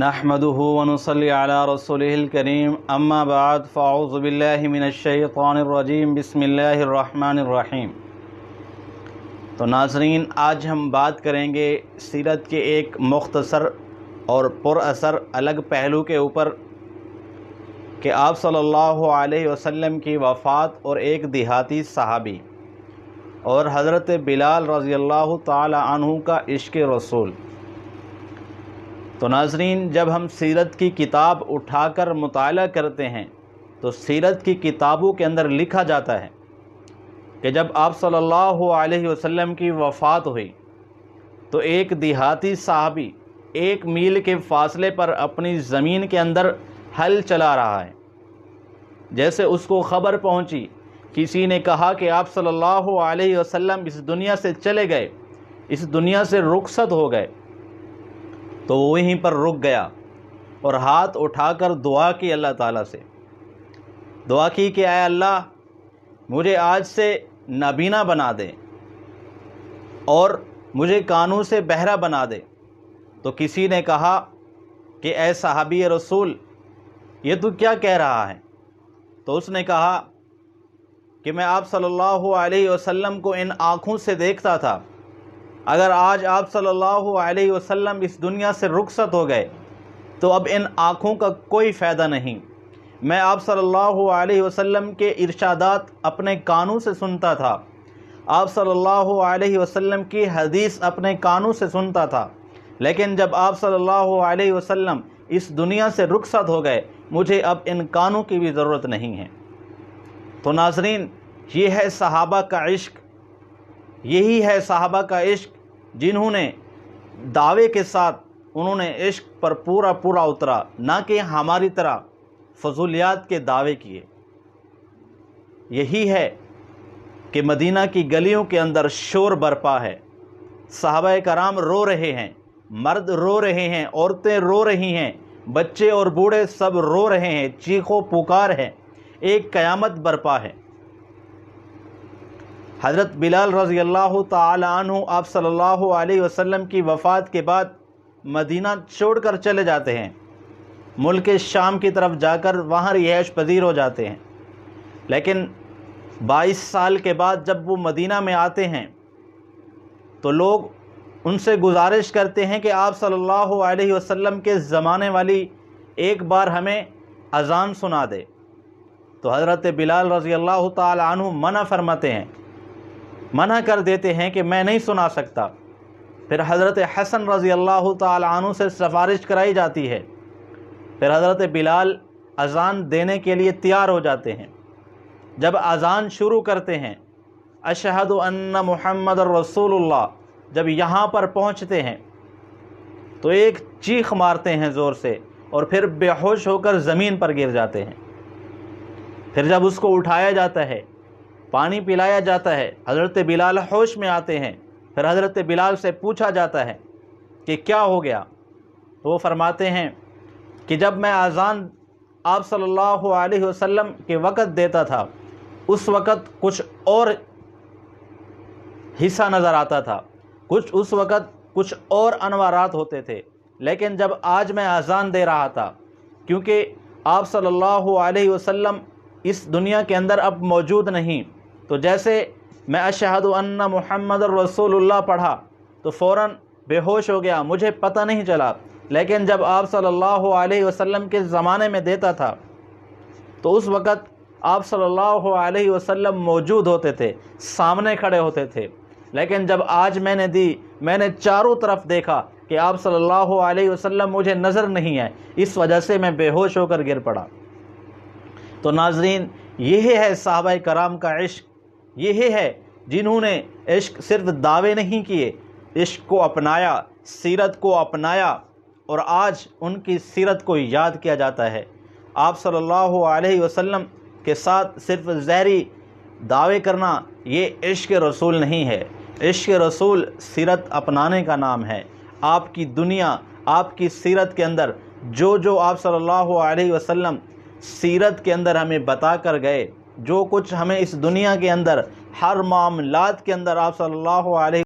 نحمده ونصلي على رسوله الكريم اما بعد فاعوذ بالله من الشیطان الرجیم بسم اللہ الرحمن الرحیم۔ تو ناظرین، آج ہم بات کریں گے سیرت کے ایک مختصر اور پر اثر الگ پہلو کے اوپر کہ آپ صلی اللہ علیہ وسلم کی وفات اور ایک دیہاتی صحابی اور حضرت بلال رضی اللہ تعالی عنہ کا عشق رسول۔ تو ناظرین، جب ہم سیرت کی کتاب اٹھا کر مطالعہ کرتے ہیں تو سیرت کی کتابوں کے اندر لکھا جاتا ہے کہ جب آپ صلی اللہ علیہ وسلم کی وفات ہوئی تو ایک دیہاتی صحابی 1 میل کے فاصلے پر اپنی زمین کے اندر ہل چلا رہا ہے۔ جیسے اس کو خبر پہنچی، کسی نے کہا کہ آپ صلی اللہ علیہ وسلم اس دنیا سے چلے گئے، اس دنیا سے رخصت ہو گئے، تو وہ وہیں پر رک گیا اور ہاتھ اٹھا کر دعا کی، اللہ تعالیٰ سے دعا کی کہ اے اللہ، مجھے آج سے نابینا بنا دے اور مجھے کانوں سے بہرا بنا دے۔ تو کسی نے کہا کہ اے صحابی رسول، یہ تو کیا کہہ رہا ہے؟ تو اس نے کہا کہ میں آپ صلی اللہ علیہ وسلم کو ان آنکھوں سے دیکھتا تھا، اگر آج آپ صلی اللہ علیہ وسلم اس دنیا سے رخصت ہو گئے تو اب ان آنکھوں کا کوئی فائدہ نہیں۔ میں آپ صلی اللہ علیہ وسلم کے ارشادات اپنے کانوں سے سنتا تھا، آپ صلی اللہ علیہ وسلم کی حدیث اپنے کانوں سے سنتا تھا، لیکن جب آپ صلی اللہ علیہ وسلم اس دنیا سے رخصت ہو گئے مجھے اب ان کانوں کی بھی ضرورت نہیں ہے۔ تو ناظرین، یہ ہے صحابہ کا عشق، یہی ہے صحابہ کا عشق جنہوں نے دعوے کے ساتھ انہوں نے عشق پر پورا اترا، نہ کہ ہماری طرح فضولیات کے دعوے کیے۔ یہی ہے کہ مدینہ کی گلیوں کے اندر شور برپا ہے، صحابہ کرام رو رہے ہیں، مرد رو رہے ہیں، عورتیں رو رہی ہیں، بچے اور بوڑھے سب رو رہے ہیں، چیخ و پکار ہے، ایک قیامت برپا ہے۔ حضرت بلال رضی اللہ تعالی عنہ آپ صلی اللہ علیہ وسلم کی وفات کے بعد مدینہ چھوڑ کر چلے جاتے ہیں، ملک شام کی طرف جا کر وہاں رہائش پذیر ہو جاتے ہیں۔ لیکن 22 سال کے بعد جب وہ مدینہ میں آتے ہیں تو لوگ ان سے گزارش کرتے ہیں کہ آپ صلی اللہ علیہ وسلم کے زمانے والی ایک بار ہمیں اذان سنا دے۔ تو حضرت بلال رضی اللہ تعالی عنہ منع فرماتے ہیں، منع کر دیتے ہیں کہ میں نہیں سنا سکتا۔ پھر حضرت حسن رضی اللہ تعالی عنہ سے سفارش کرائی جاتی ہے، پھر حضرت بلال اذان دینے کے لیے تیار ہو جاتے ہیں۔ جب اذان شروع کرتے ہیں، اشہد ان محمد رسول اللہ، جب یہاں پر پہنچتے ہیں تو ایک چیخ مارتے ہیں زور سے اور پھر بے ہوش ہو کر زمین پر گر جاتے ہیں۔ پھر جب اس کو اٹھایا جاتا ہے، پانی پلایا جاتا ہے، حضرت بلال ہوش میں آتے ہیں، پھر حضرت بلال سے پوچھا جاتا ہے کہ کیا ہو گیا؟ تو وہ فرماتے ہیں کہ جب میں اذان آپ صلی اللہ علیہ وسلم کے وقت دیتا تھا اس وقت کچھ اور حصہ نظر آتا تھا، اس وقت کچھ اور انوارات ہوتے تھے، لیکن جب آج میں اذان دے رہا تھا کیونکہ آپ صلی اللہ علیہ وسلم اس دنیا کے اندر اب موجود نہیں، تو جیسے میں اشہد ان محمد رسول اللہ پڑھا تو فوراً بے ہوش ہو گیا، مجھے پتہ نہیں چلا۔ لیکن جب آپ صلی اللہ علیہ وسلم کے زمانے میں دیتا تھا تو اس وقت آپ صلی اللہ علیہ وسلم موجود ہوتے تھے، سامنے کھڑے ہوتے تھے، لیکن جب آج میں نے دی، میں نے چاروں طرف دیکھا کہ آپ صلی اللہ علیہ وسلم مجھے نظر نہیں ہے، اس وجہ سے میں بے ہوش ہو کر گر پڑا۔ تو ناظرین، یہ ہے صحابہ کرام کا عشق، یہ ہے جنہوں نے عشق صرف دعوے نہیں کیے، عشق کو اپنایا، سیرت کو اپنایا، اور آج ان کی سیرت کو یاد کیا جاتا ہے۔ آپ صلی اللہ علیہ وسلم کے ساتھ صرف ظاہری دعوے کرنا یہ عشق رسول نہیں ہے، عشق رسول سیرت اپنانے کا نام ہے۔ آپ کی دنیا، آپ کی سیرت کے اندر جو آپ صلی اللہ علیہ وسلم سیرت کے اندر ہمیں بتا کر گئے، جو کچھ ہمیں اس دنیا کے اندر ہر معاملات کے اندر آپ صلی اللہ علیہ